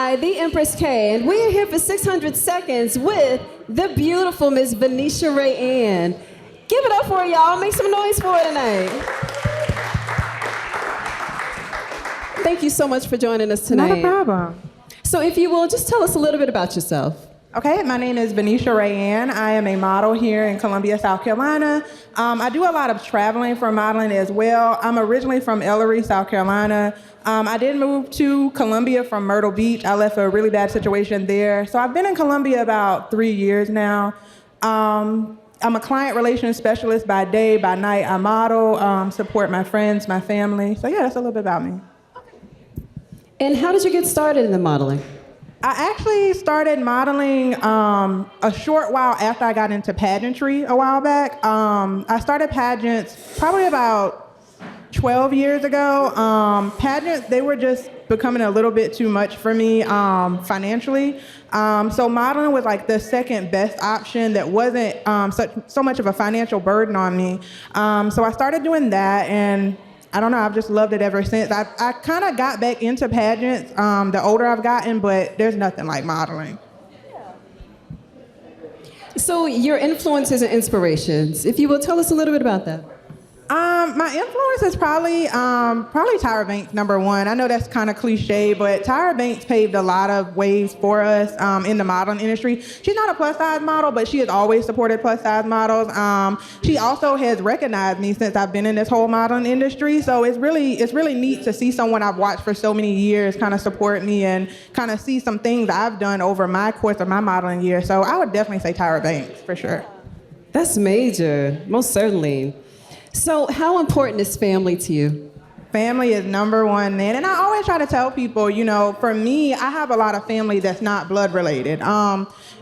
I, the Empress K, and we are here for 600 seconds with the beautiful Miss Vanesha Raeann. Give it up for her, y'all. Make some noise for her tonight. Thank you so much for joining us tonight. Not a problem. So if you will, just tell us a little bit about yourself. Okay, my name is Vanesha Raeann. I am a model here in Columbia, South Carolina. I do a lot of traveling for modeling as well. I'm originally from Ellery, South Carolina. I did move to Columbia from Myrtle Beach. I left a really bad situation there. So I've been in Columbia about 3 years now. I'm a client relations specialist by day, by night. I model, support my friends, my family. So yeah, that's a little bit about me. And how did you get started in the modeling? I actually started modeling a short while after I got into pageantry a while back. I started pageants probably about 12 years ago. Pageants, they were just becoming a little bit too much for me financially. So modeling was like the second best option that wasn't so much of a financial burden on me. So I started doing that, and I don't know, I've just loved it ever since. I kind of got back into pageants the older I've gotten, but there's nothing like modeling. So your influences and inspirations, if you will, tell us a little bit about that. My influence is probably Tyra Banks, number one. I know that's kind of cliche, but Tyra Banks paved a lot of ways for us in the modeling industry. She's not a plus-size model, but she has always supported plus-size models. She also has recognized me since I've been in this whole modeling industry, so it's really neat to see someone I've watched for so many years kind of support me and kind of see some things I've done over my course of my modeling year. So I would definitely say Tyra Banks, for sure. That's major, most certainly. So how important is family to you? Family is number one, man. And I always try to tell people, you know, for me, I have a lot of family that's not blood related.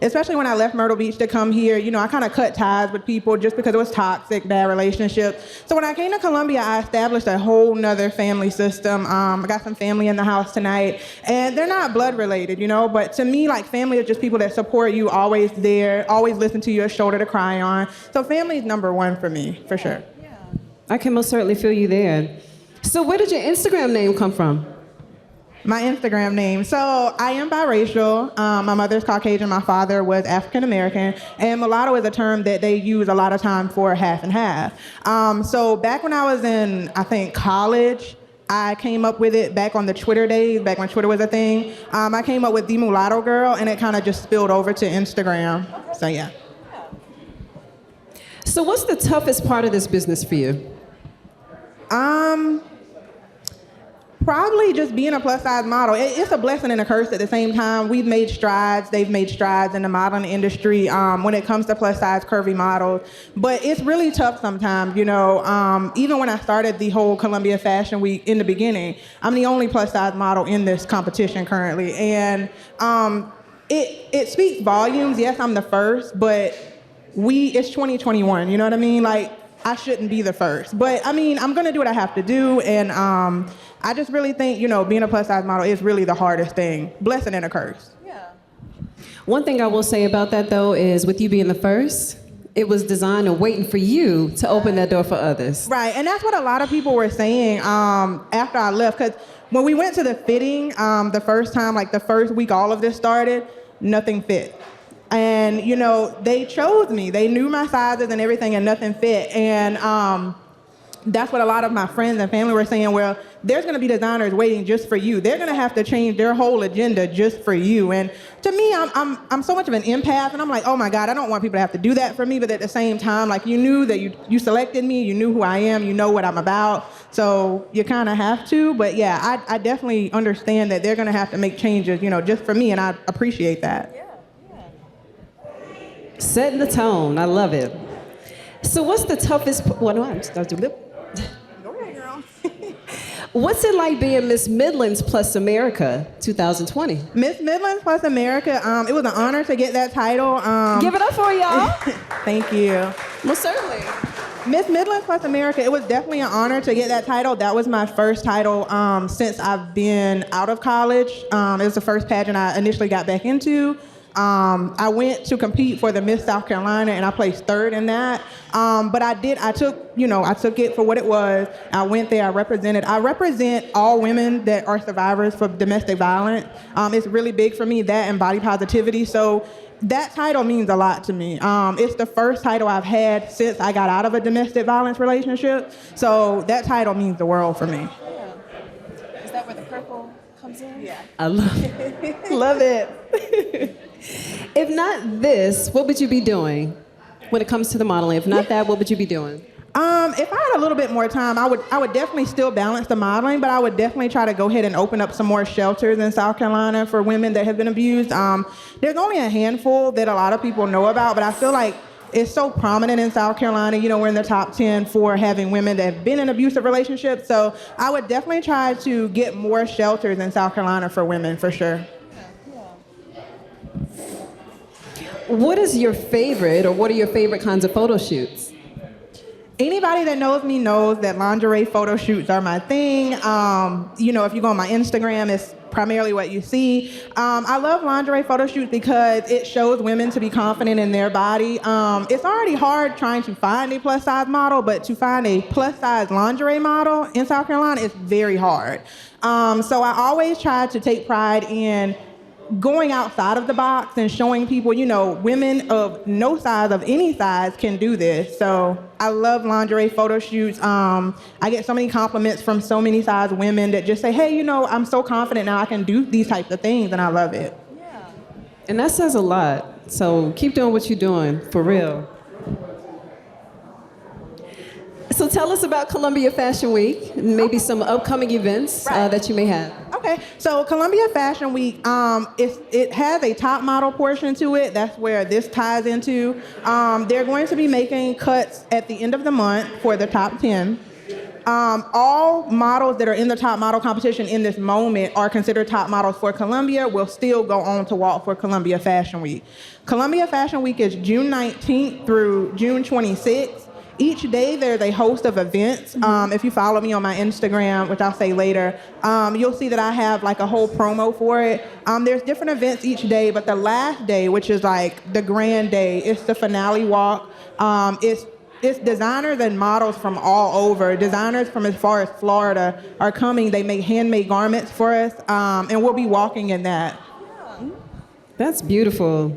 Especially when I left Myrtle Beach to come here, you know, I kind of cut ties with people just because it was toxic, bad relationships. So when I came to Columbia, I established a whole nother family system. I got some family in the house tonight, and they're not blood related, you know, but to me, like, family is just people that support you, always there, always listen to you, a shoulder to cry on. So family is number one for me, for sure. I can most certainly feel you there. So where did your Instagram name come from? My Instagram name. So I am biracial. My mother's Caucasian, my father was African American, and mulatto is a term that they use a lot of time for half and half. So back when I was in, I think, college, I came up with it back on the Twitter days, back when Twitter was a thing. I came up with the mulatto girl, and it kind of just spilled over to Instagram. So yeah. So what's the toughest part of this business for you? Probably just being a plus-size model. It's a blessing and a curse at the same time. We've made strides. They've made strides in the modeling industry when it comes to plus-size curvy models. But it's really tough sometimes, you know. Even when I started the whole Columbia Fashion Week in the beginning, I'm the only plus-size model in this competition currently. And it speaks volumes. Yes, I'm the first, but it's 2021, you know what I mean? Like, I shouldn't be the first. But, I mean, I'm going to do what I have to do, and I just really think, you know, being a plus-size model is really the hardest thing. Blessing and a curse. Yeah. One thing I will say about that, though, is with you being the first, it was designed and waiting for you to open that door for others. Right, and that's what a lot of people were saying after I left, because when we went to the fitting the first time, like the first week all of this started, nothing fit. And, you know, they chose me. They knew my sizes and everything, and nothing fit. And that's what a lot of my friends and family were saying. Well, there's going to be designers waiting just for you. They're going to have to change their whole agenda just for you. And to me, I'm so much of an empath, and I'm like, oh my God, I don't want people to have to do that for me. But at the same time, like, you knew that you selected me, you knew who I am, you know what I'm about. So you kind of have to. But yeah, I definitely understand that they're going to have to make changes, you know, just for me, and I appreciate that. Setting the tone. I love it. So what's the toughest... Well, no, I'm just... Go ahead, girl. What's it like being Miss Midland's Plus America 2020? Miss Midland's Plus America, it was an honor to get that title. Give it up for y'all. Thank you. Most certainly. Miss Midland Plus America, it was definitely an honor to get that title. That was my first title since I've been out of college. It was the first pageant I initially got back into. I went to compete for the Miss South Carolina, and I placed third in that. But I took it for what it was. I went there, I represent all women that are survivors for domestic violence. It's really big for me, that and body positivity. So that title means a lot to me. It's the first title I've had since I got out of a domestic violence relationship. So that title means the world for me. Yeah. Is that where the purple comes in? Yeah. I love it. Love it. If not this, what would you be doing when it comes to the modeling? If not that, what would you be doing? If I had a little bit more time, I would definitely still balance the modeling, but I would definitely try to go ahead and open up some more shelters in South Carolina for women that have been abused. There's only a handful that a lot of people know about, but I feel like it's so prominent in South Carolina. You know, we're in the top 10 for having women that have been in abusive relationships. So I would definitely try to get more shelters in South Carolina for women, for sure. What is your favorite, or what are your favorite kinds of photo shoots? Anybody that knows me knows that lingerie photo shoots are my thing. You know, if you go on my Instagram, it's primarily what you see. I love lingerie photo shoots because it shows women to be confident in their body. It's already hard trying to find a plus size model, but to find a plus size lingerie model in South Carolina is very hard. So I always try to take pride in going outside of the box and showing people, you know, women of no size, of any size, can do this. So I love lingerie photo shoots. I get so many compliments from so many size women that just say, hey, you know, I'm so confident now I can do these types of things, and I love it. Yeah. And that says a lot. So keep doing what you're doing, for real. So tell us about Columbia Fashion Week, and maybe some upcoming events that you may have. Okay, so Columbia Fashion Week, it has a top model portion to it. That's where this ties into. They're going to be making cuts at the end of the month for the top 10. All models that are in the top model competition in this moment are considered top models for Columbia, will still go on to walk for Columbia Fashion Week. Columbia Fashion Week is June 19th through June 26th. Each day there's a host of events. If you follow me on my Instagram, which I'll say later, you'll see that I have like a whole promo for it. There's different events each day, but the last day, which is like the grand day, it's the finale walk. It's designers and models from all over. Designers from as far as Florida are coming. They make handmade garments for us, and we'll be walking in that. That's beautiful.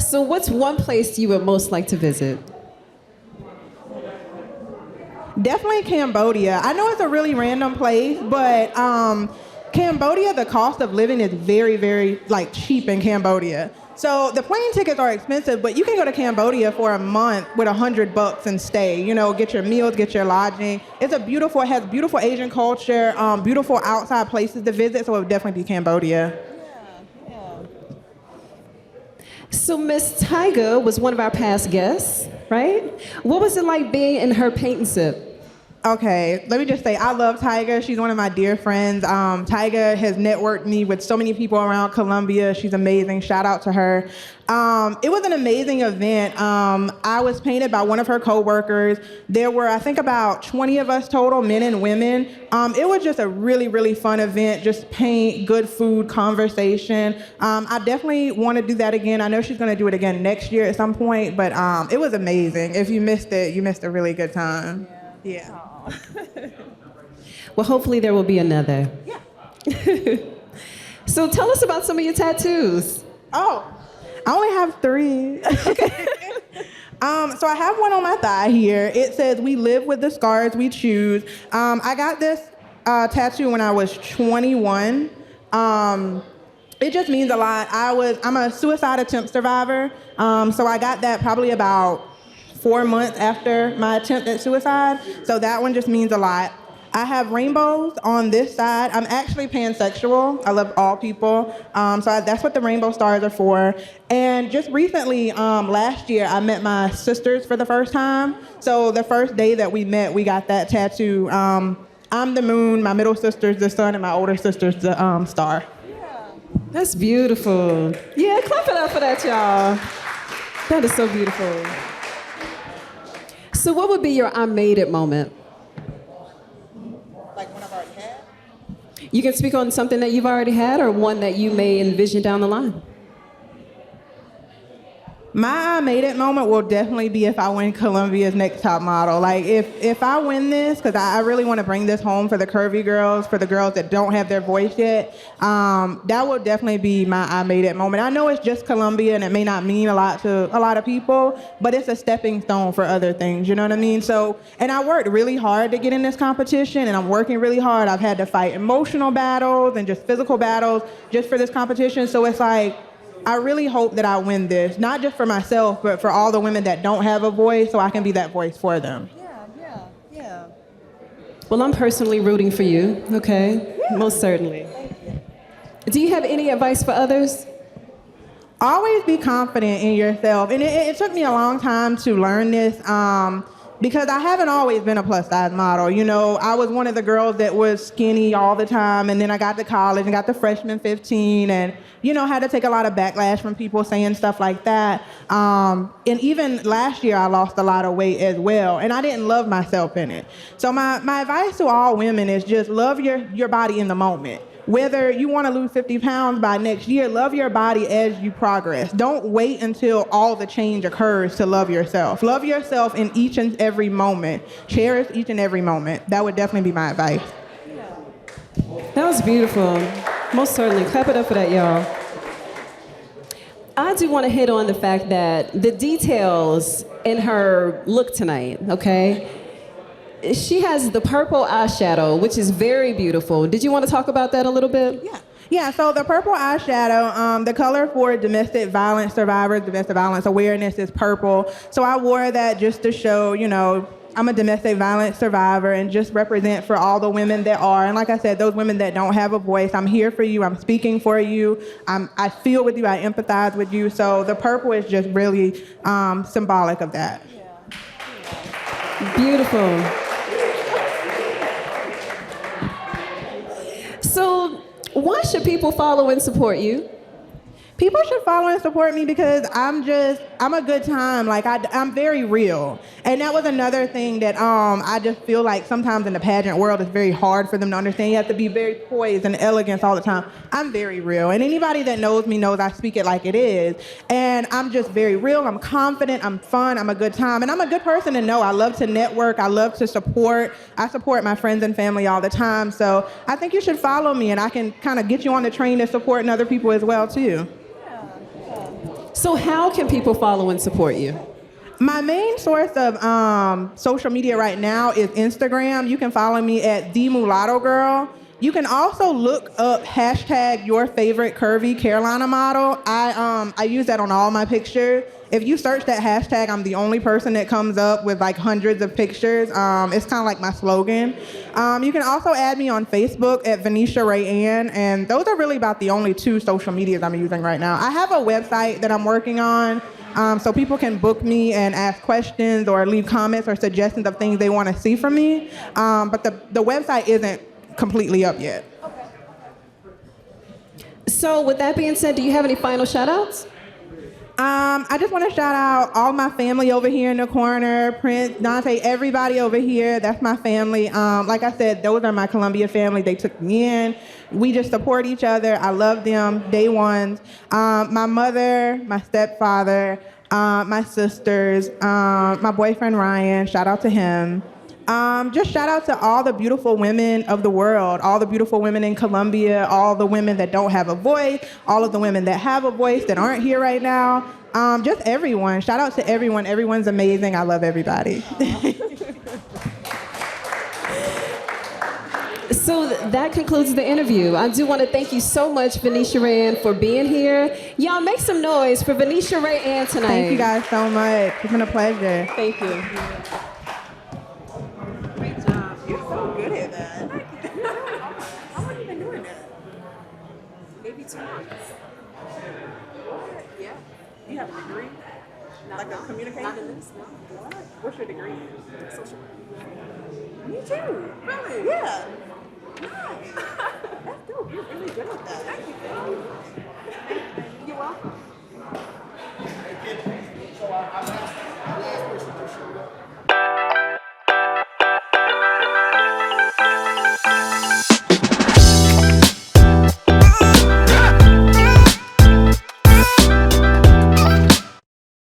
So what's one place you would most like to visit? Definitely Cambodia. I know it's a really random place, but Cambodia, the cost of living is very, very cheap in Cambodia. So the plane tickets are expensive, but you can go to Cambodia for a month with $100 and stay. You know, get your meals, get your lodging. It has beautiful Asian culture, beautiful outside places to visit. So it would definitely be Cambodia. Yeah. So Miss Tyga was one of our past guests, right? What was it like being in her paint and sip? Okay, let me just say, I love Tyga. She's one of my dear friends. Tyga has networked me with so many people around Columbia. She's amazing. Shout out to her. It was an amazing event. I was painted by one of her coworkers. There were, I think, about 20 of us total, men and women. It was just a really, really fun event. Just paint, good food, conversation. I definitely want to do that again. I know she's going to do it again next year at some point, but it was amazing. If you missed it, you missed a really good time. Yeah. Well, hopefully there will be another. Yeah. So tell us about some of your tattoos. Oh, I only have 3. Okay. So I have one on my thigh here. It says, "We live with the scars we choose." I got this tattoo when I was 21. It just means a lot. I'm a suicide attempt survivor. So I got that probably about 4 months after my attempt at suicide. So that one just means a lot. I have rainbows on this side. I'm actually pansexual. I love all people. That's what the rainbow stars are for. And just recently, last year, I met my sisters for the first time. So the first day that we met, we got that tattoo. I'm the moon, my middle sister's the sun, and my older sister's the star. Yeah. That's beautiful. Yeah, clap it up for that, y'all. That is so beautiful. So what would be your I made it moment? Like one I've already had? You can speak on something that you've already had or one that you may envision down the line. My Maiden Moment will definitely be if I win Colombia's Next Top Model. Like, if I win this, because I really want to bring this home for the curvy girls, for the girls that don't have their voice yet, that will definitely be my I Made It moment. I know it's just Colombia and it may not mean a lot to a lot of people, but it's a stepping stone for other things, you know what I mean? So, and I worked really hard to get in this competition, and I'm working really hard. I've had to fight emotional battles and just physical battles just for this competition, so it's like, I really hope that I win this, not just for myself, but for all the women that don't have a voice, so I can be that voice for them. Yeah. Well, I'm personally rooting for you, okay? Yeah. Most certainly. Do you have any advice for others? Always be confident in yourself. And it took me a long time to learn this because I haven't always been a plus size model. You know, I was one of the girls that was skinny all the time, and then I got to college and got the freshman 15 and, you know, had to take a lot of backlash from people saying stuff like that. And even last year, I lost a lot of weight as well, and I didn't love myself in it. So my advice to all women is just love your body in the moment. Whether you want to lose 50 pounds by next year, love your body as you progress. Don't wait until all the change occurs to love yourself. Love yourself in each and every moment. Cherish each and every moment. That would definitely be my advice. That was beautiful. Most certainly. Clap it up for that, y'all. I do want to hit on the fact that the details in her look tonight, okay? She has the purple eyeshadow, which is very beautiful. Did you want to talk about that a little bit? Yeah, so the purple eyeshadow, the color for domestic violence survivors, domestic violence awareness is purple. So I wore that just to show, you know, I'm a domestic violence survivor and just represent for all the women that are. And like I said, those women that don't have a voice, I'm here for you. I'm speaking for you. I feel with you. I empathize with you. So the purple is just really symbolic of that. Beautiful. So why should people follow and support you? People should follow and support me because I'm a good time. Like, I'm very real. And that was another thing that I just feel like sometimes in the pageant world it's very hard for them to understand. You have to be very poised and elegant all the time. I'm very real. And anybody that knows me knows I speak it like it is. And I'm just very real. I'm confident. I'm fun. I'm a good time. And I'm a good person to know. I love to network. I love to support. I support my friends and family all the time. So I think you should follow me, and I can kind of get you on the train to supporting other people as well, too. So how can people follow and support you? My main source of social media right now is Instagram. You can follow me at The Mulatto Girl. You can also look up hashtag your favorite curvy Carolina model. I use that on all my pictures. If you search that hashtag, I'm the only person that comes up with like hundreds of pictures. It's kind of like my slogan. You can also add me on Facebook at Vanesha Raeann, and those are really about the only two social medias I'm using right now. I have a website that I'm working on, so people can book me and ask questions or leave comments or suggestions of things they want to see from me. But the website isn't completely up yet. Okay. So with that being said, do you have any final shout-outs? I just want to shout out all my family over here in the corner, Prince, Dante, everybody over here. That's my family. Like I said, those are my Columbia family. They took me in. We just support each other. I love them, day ones. My mother, my stepfather, my sisters, my boyfriend Ryan, shout out to him. Just shout out to all the beautiful women of the world, all the beautiful women in Colombia, all the women that don't have a voice, all of the women that have a voice that aren't here right now. Just everyone. Shout out to everyone. Everyone's amazing. I love everybody. So that concludes the interview. I do want to thank you so much, Vanesha Raeann, for being here. Y'all make some noise for Vanesha Raeann tonight. Thank you guys so much. It's been a pleasure. Thank you. You're so good at that. How long have you been doing that? Maybe 2 months. Yeah. You have a degree? Like a communication? Not in this, no. What? What's your degree? Social media. Me too. Really? Yeah. Nice. That's dope. You're really good at that. Thank you.